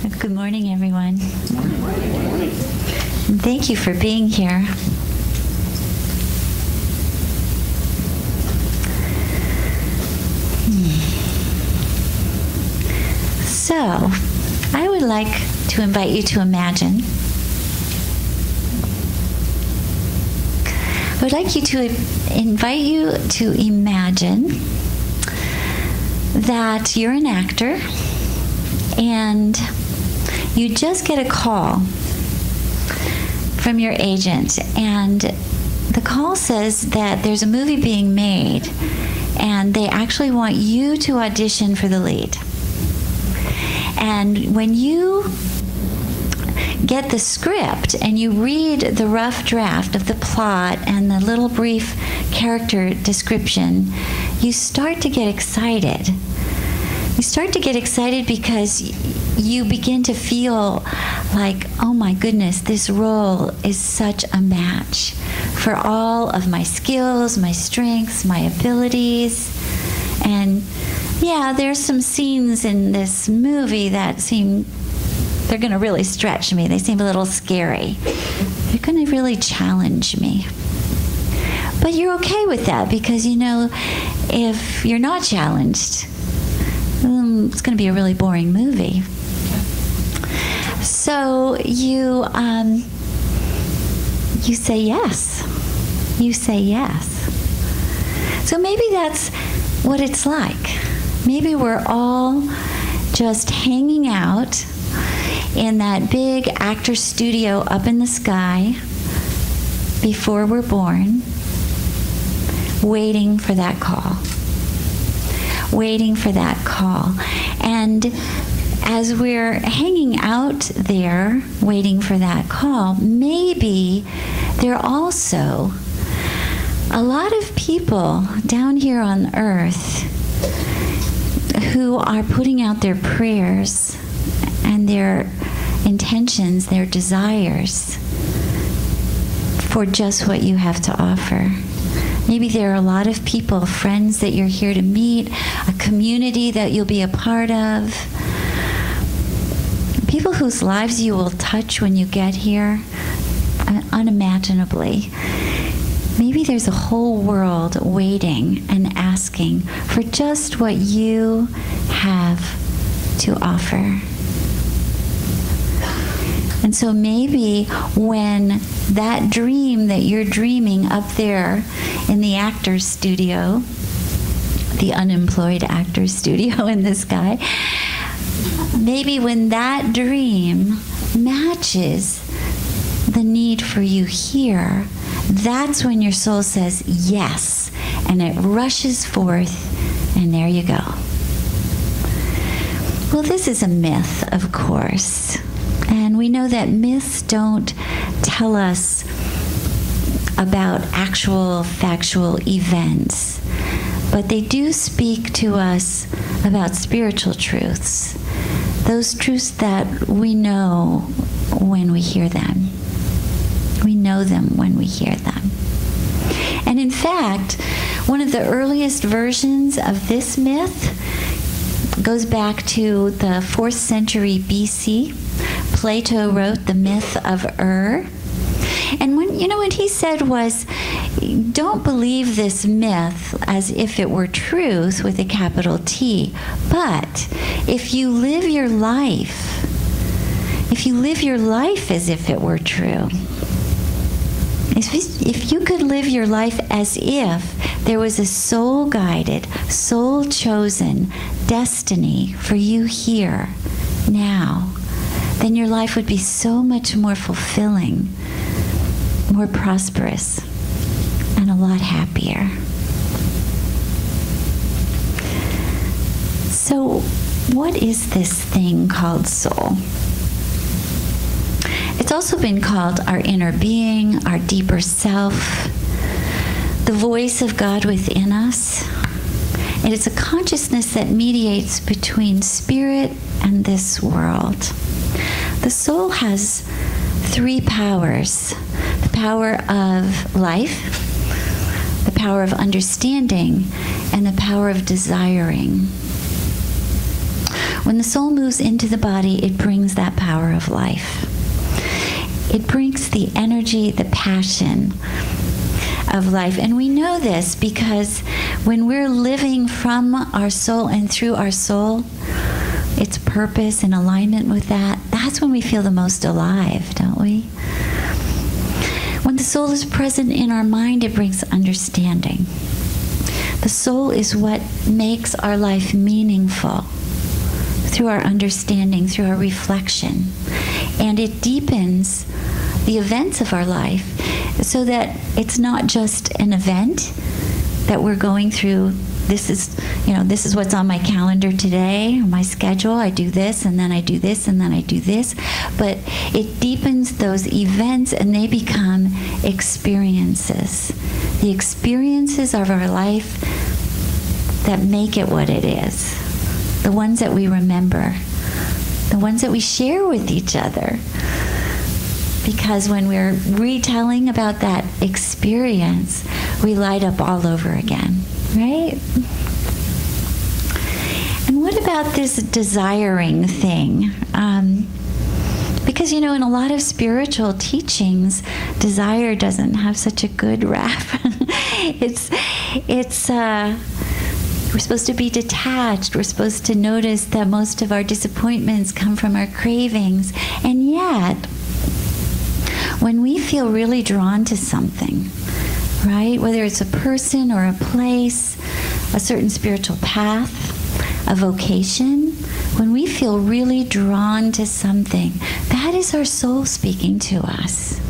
Good morning, everyone. And thank you for being here. So, I would like to invite you to imagine. I would like to invite you to imagine that you're an actor and you just get a call from your agent, and the call says that there's a movie being made and they actually want you to audition for the lead. And when you get the script and you read the rough draft of the plot and the little brief character description, you start to get excited. You start to get excited because you begin to feel like, oh my goodness, this role is such a match for all of my skills, my strengths, my abilities. And yeah, there's some scenes in this movie that they're going to really stretch me. They seem a little scary. They're going to really challenge me. But you're okay with that because, you know, if you're not challenged, it's going to be a really boring movie. So you say yes. You say yes. So maybe that's what it's like. Maybe we're all just hanging out in that big actor studio up in the sky before we're born, waiting for that call. Waiting for that call. And as we're hanging out there waiting for that call, maybe there are also a lot of people down here on earth who are putting out their prayers and their intentions, their desires for just what you have to offer. Maybe there are a lot of people, friends that you're here to meet, a community that you'll be a part of, people whose lives you will touch when you get here, unimaginably. Maybe there's a whole world waiting and asking for just what you have to offer. And so maybe when that dream that you're dreaming up there in the actor's studio, the unemployed actor's studio in the sky, maybe when that dream matches the need for you here, that's when your soul says yes, and it rushes forth, and there you go. Well, this is a myth, of course. And we know that myths don't tell us about actual factual events, but they do speak to us about spiritual truths, those truths that we know when we hear them. We know them when we hear them. And in fact, one of the earliest versions of this myth goes back to the 4th century BC. Plato wrote the myth of And what he said was, don't believe this myth as if it were truth with a capital T, but if you live your life as if it were true, if you could live your life as if there was a soul-guided, soul-chosen destiny for you here, now, then your life would be so much more fulfilling, more prosperous, and a lot happier. So, what is this thing called soul? It's also been called our inner being, our deeper self, the voice of God within us. It is a consciousness that mediates between spirit and this world. The soul has 3 powers: the power of life, the power of understanding, and the power of desiring. When the soul moves into the body, it brings that power of life. It brings the energy, the passion of life. And we know this because when we're living from our soul and through our soul, its purpose and alignment with that, that's when we feel the most alive, don't we? When the soul is present in our mind, it brings understanding. The soul is what makes our life meaningful through our understanding, through our reflection. And it deepens the events of our life so that it's not just an event that we're going through. This is what's on my calendar today, my schedule. I do this, and then I do this, and then I do this. But it deepens those events, and they become experiences. The experiences of our life that make it what it is. The ones that we remember. The ones that we share with each other. Because when we're retelling about that experience, we light up all over again, right? And what about this desiring thing? Because, in a lot of spiritual teachings, desire doesn't have such a good rap. We're supposed to be detached. We're supposed to notice that most of our disappointments come from our cravings. And yet, when we feel really drawn to something, right? Whether it's a person or a place, a certain spiritual path, a vocation, when we feel really drawn to something, that is our soul speaking to us.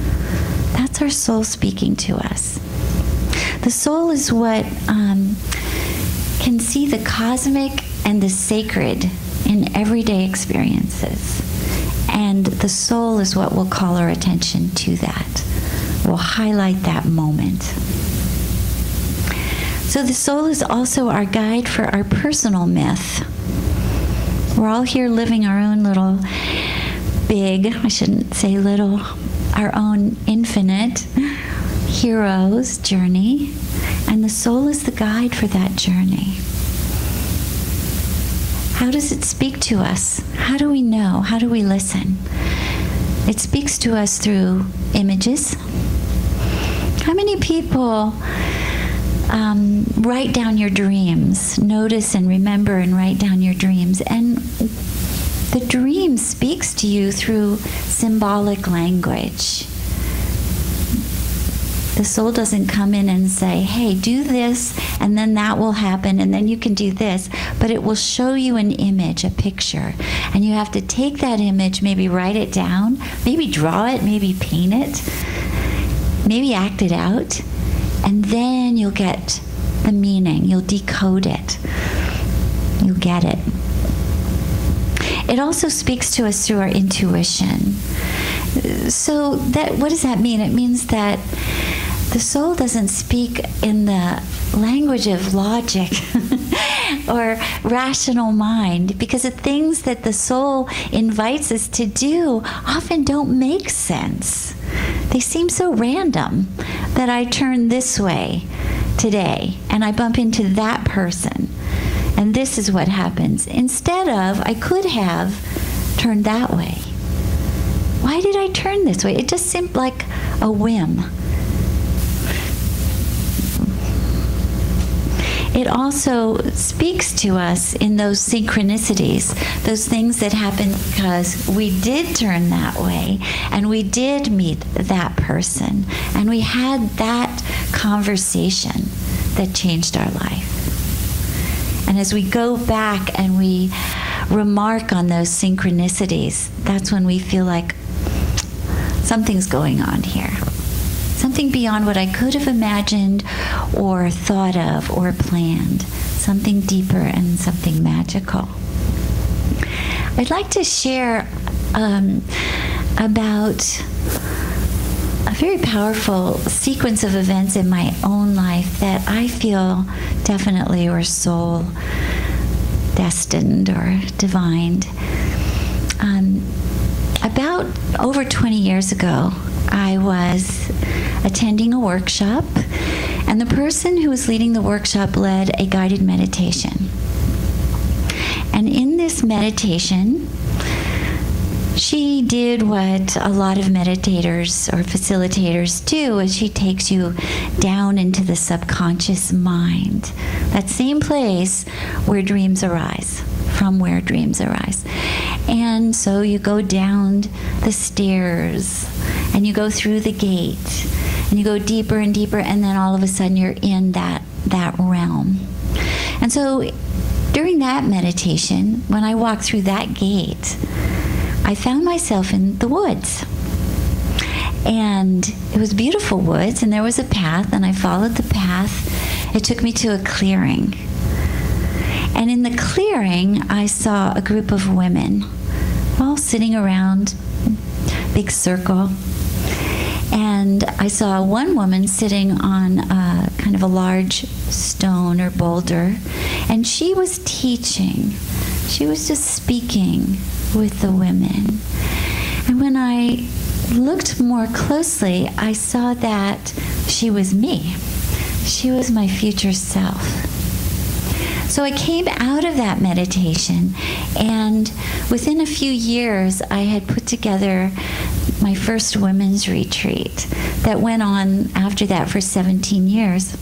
That's our soul speaking to us. The soul is what can see the cosmic and the sacred in everyday experiences. And the soul is what will call our attention to that. Will highlight that moment. So the soul is also our guide for our personal myth. We're all here living our own little I shouldn't say little, our own infinite hero's journey. And the soul is the guide for that journey. How does it speak to us? How do we know? How do we listen? It speaks to us through images. How many people write down your dreams? Notice and remember and write down your dreams. And the dream speaks to you through symbolic language. The soul doesn't come in and say, hey, do this, and then that will happen, and then you can do this. But it will show you an image, a picture. And you have to take that image, maybe write it down, maybe draw it, maybe paint it, maybe act it out. And then you'll get the meaning. You'll decode it. You'll get it. It also speaks to us through our intuition. So what does that mean? It means that the soul doesn't speak in the language of logic or rational mind, because the things that the soul invites us to do often don't make sense. They seem so random that I turn this way today and I bump into that person and this is what happens. Instead of, I could have turned that way. Why did I turn this way? It just seemed like a whim. It also speaks to us in those synchronicities, those things that happen because we did turn that way and we did meet that person and we had that conversation that changed our life. And as we go back and we remark on those synchronicities, that's when we feel like something's going on here. Something beyond what I could have imagined or thought of or planned. Something deeper and something magical. I'd like to share about a very powerful sequence of events in my own life that I feel definitely were soul destined or divined. About over 20 years ago, I was attending a workshop, and the person who was leading the workshop led a guided meditation. And in this meditation, she did what a lot of meditators or facilitators do, is she takes you down into the subconscious mind, that same place where dreams arise, from where dreams arise. And so you go down the stairs, and you go through the gate, and you go deeper and deeper, and then all of a sudden you're in that realm. And so during that meditation, when I walked through that gate, I found myself in the woods. And it was beautiful woods, and there was a path, and I followed the path. It took me to a clearing. And in the clearing, I saw a group of women all sitting around, big circle. And I saw one woman sitting on kind of a large stone or boulder, and she was teaching. She was just speaking with the women. And when I looked more closely, I saw that she was me. She was my future self. So I came out of that meditation, and within a few years, I had put together my first women's retreat that went on after that for 17 years.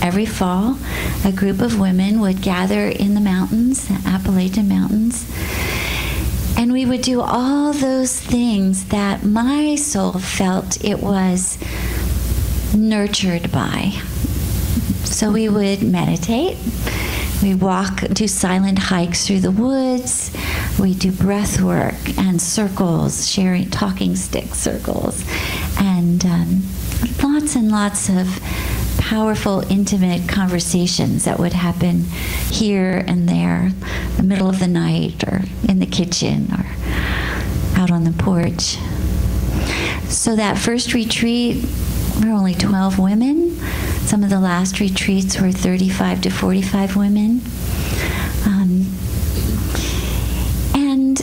Every fall, a group of women would gather in the mountains, the Appalachian Mountains, and we would do all those things that my soul felt it was nurtured by. So we would meditate, we do silent hikes through the woods, we do breath work and circles, talking stick circles, and lots of powerful, intimate conversations that would happen here and there, in the middle of the night, or in the kitchen, or out on the porch. So that first retreat, there were only 12 women. Some of the last retreats were 35 to 45 women. And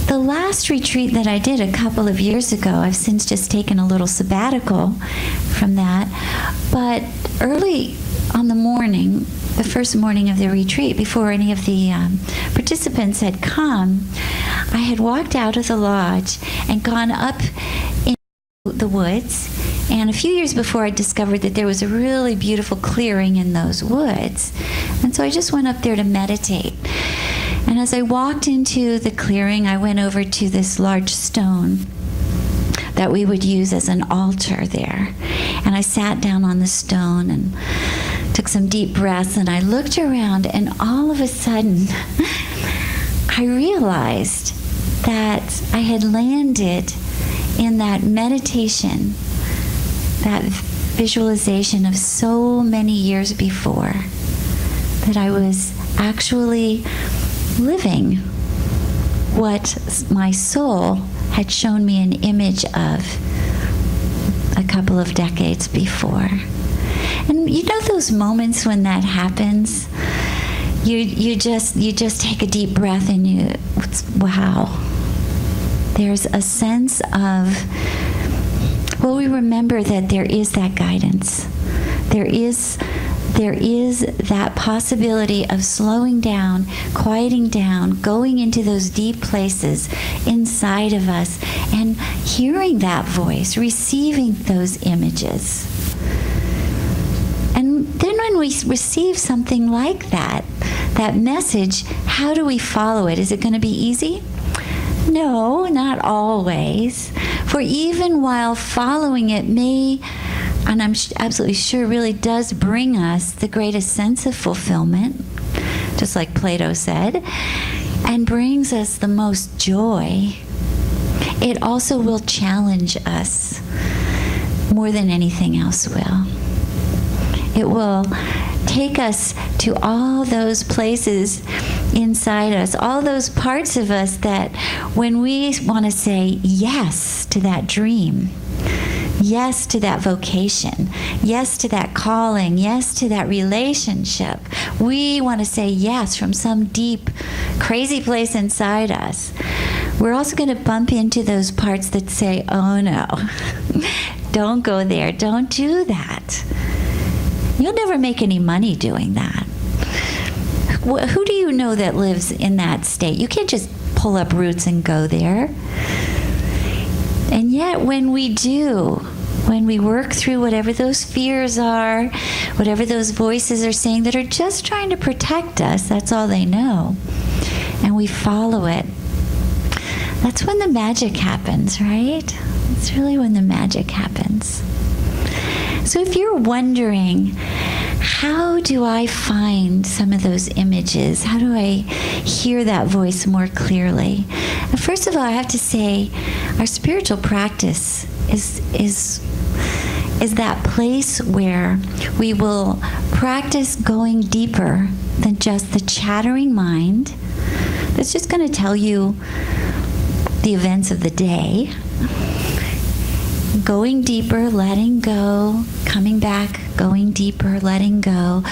the last retreat that I did a couple of years ago, I've since just taken a little sabbatical from that, but early on the first morning of the retreat, before any of the participants had come, I had walked out of the lodge and gone up into the woods. And a few years before, I discovered that there was a really beautiful clearing in those woods. And so I just went up there to meditate. And as I walked into the clearing, I went over to this large stone that we would use as an altar there. And I sat down on the stone and took some deep breaths, and I looked around, and all of a sudden, I realized that I had landed in that meditation, that visualization of so many years before, that I was actually living what my soul had shown me an image of a couple of decades before. And you know those moments when that happens? You just take a deep breath and wow. There's a sense of, well, we remember that there is that guidance. There is that possibility of slowing down, quieting down, going into those deep places inside of us and hearing that voice, receiving those images. And then when we receive something like that message, how do we follow it? Is it going to be easy? No, not always. For even while following it may, and I'm absolutely sure really does bring us the greatest sense of fulfillment, just like Plato said, and brings us the most joy, it also will challenge us more than anything else will. It will take us to all those places inside us, all those parts of us that when we want to say yes to that dream, yes to that vocation, yes to that calling, yes to that relationship, we want to say yes from some deep, crazy place inside us. We're also going to bump into those parts that say, oh no, don't go there, don't do that. You'll never make any money doing that. who do you know that lives in that state? You can't just pull up roots and go there. And yet when we do, when we work through whatever those fears are, whatever those voices are saying that are just trying to protect us, that's all they know, and we follow it, that's when the magic happens, right? It's really when the magic happens. So if you're wondering, how do I find some of those images? How do I hear that voice more clearly? And first of all, I have to say, our spiritual practice is that place where we will practice going deeper than just the chattering mind that's just going to tell you the events of the day. Going deeper, letting go, coming back, going deeper, letting go,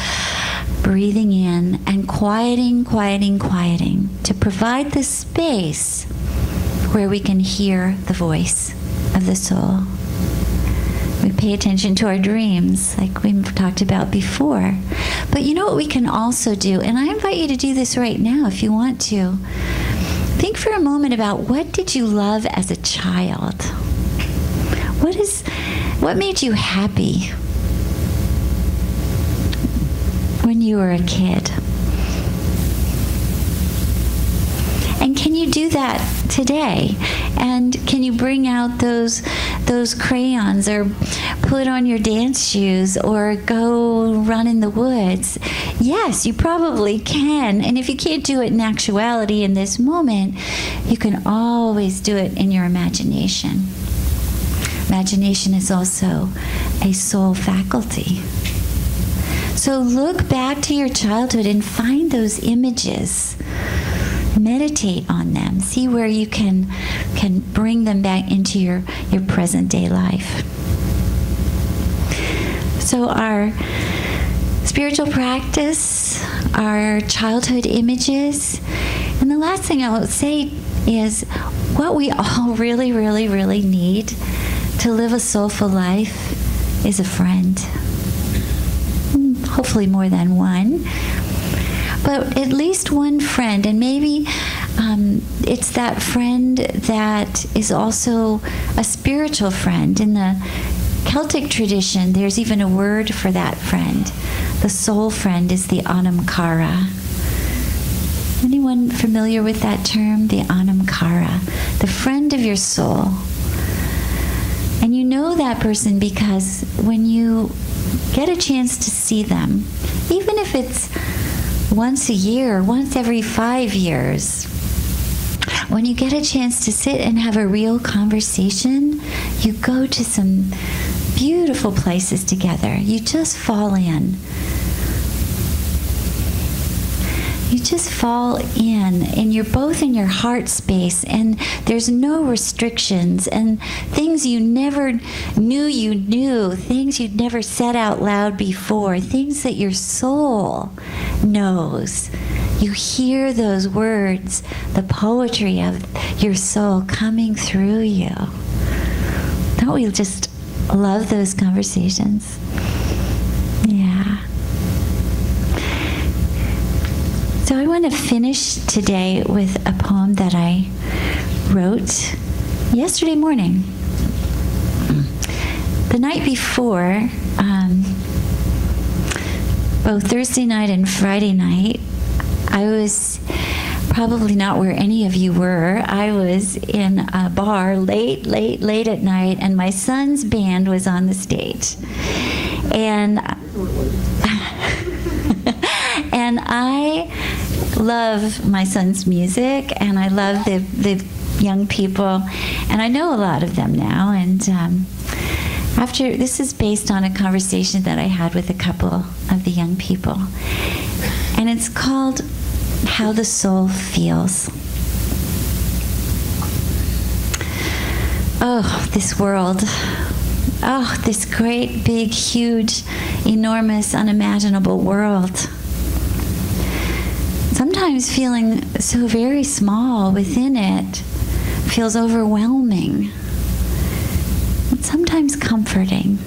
breathing in, and quieting to provide the space where we can hear the voice of the soul. We pay attention to our dreams, like we talked about before. But you know what we can also do, and I invite you to do this right now if you want to. Think for a moment about, what did you love as a child? What made you happy when you were a kid? And can you do that today? And can you bring out those crayons, or put on your dance shoes, or go run in the woods? Yes, you probably can. And if you can't do it in actuality in this moment, you can always do it in your imagination. Imagination is also a soul faculty. So look back to your childhood and find those images. Meditate on them. See where you can bring them back into your present day life. So our spiritual practice, our childhood images, and the last thing I will say is, what we all really, really, really need to live a soulful life is a friend. Hopefully more than one, but at least one friend. And maybe it's that friend that is also a spiritual friend. In the Celtic tradition, there's even a word for that friend. The soul friend is the anamkara. Anyone familiar with that term, the anamkara? The friend of your soul. And you know that person because when you get a chance to see them, even if it's once a year, once every 5 years, when you get a chance to sit and have a real conversation, you go to some beautiful places together. You just fall in. You just fall in, and you're both in your heart space, and there's no restrictions, and things you never knew you knew, things you'd never said out loud before, things that your soul knows. You hear those words, the poetry of your soul coming through you. Don't we just love those conversations? Yeah. So I want to finish today with a poem that I wrote yesterday morning. The night before, both Thursday night and Friday night, I was probably not where any of you were. I was in a bar late at night, and my son's band was on the stage. And and I love my son's music, and I love the young people, and I know a lot of them now. And after this is based on a conversation that I had with a couple of the young people, and it's called How the Soul Feels. Oh, this world. Oh, this great, big, huge, enormous, unimaginable world. Sometimes feeling so very small within it feels overwhelming, but sometimes comforting.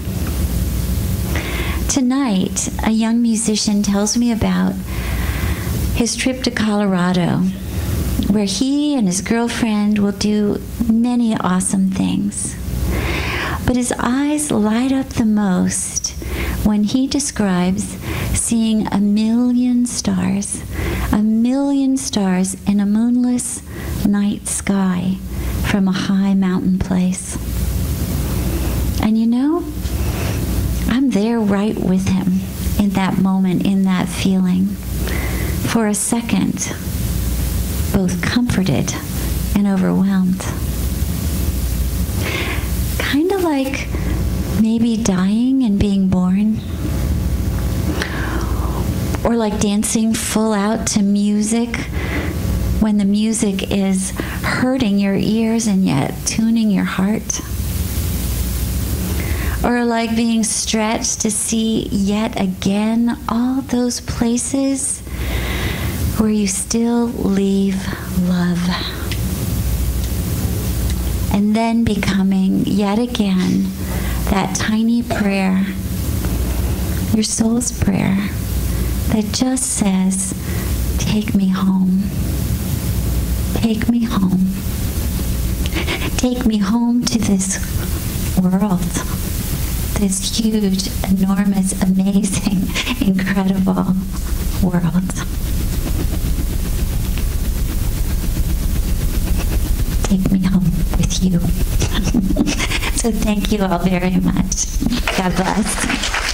Tonight, a young musician tells me about his trip to Colorado, where he and his girlfriend will do many awesome things. But his eyes light up the most when he describes seeing 1,000,000 stars, 1,000,000 stars in a moonless night sky from a high mountain place. And you know, I'm there right with him in that moment, in that feeling. For a second, both comforted and overwhelmed. Kind of like maybe dying and being born. Or like dancing full out to music when the music is hurting your ears and yet tuning your heart. Or like being stretched to see yet again all those places where you still leave love. And then becoming yet again that tiny prayer, your soul's prayer, that just says, take me home. Take me home. Take me home to this world. This huge, enormous, amazing, incredible world. Take me home with you. So thank you all very much. God bless.